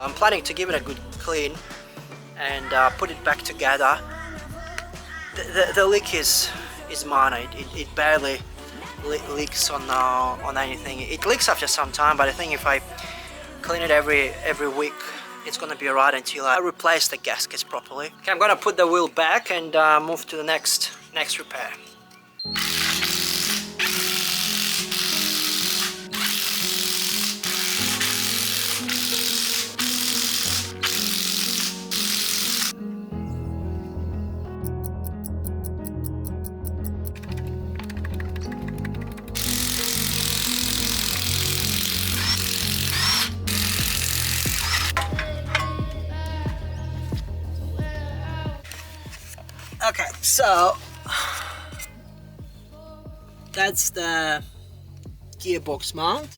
I'm planning to give it a good clean and put it back together. The leak is minor. It barely leaks on anything. It leaks after some time, but I think if I clean it every week, it's gonna be alright until I replace the gaskets properly. Okay, I'm gonna put the wheel back and move to the next repair. Okay, so that's the gearbox mount.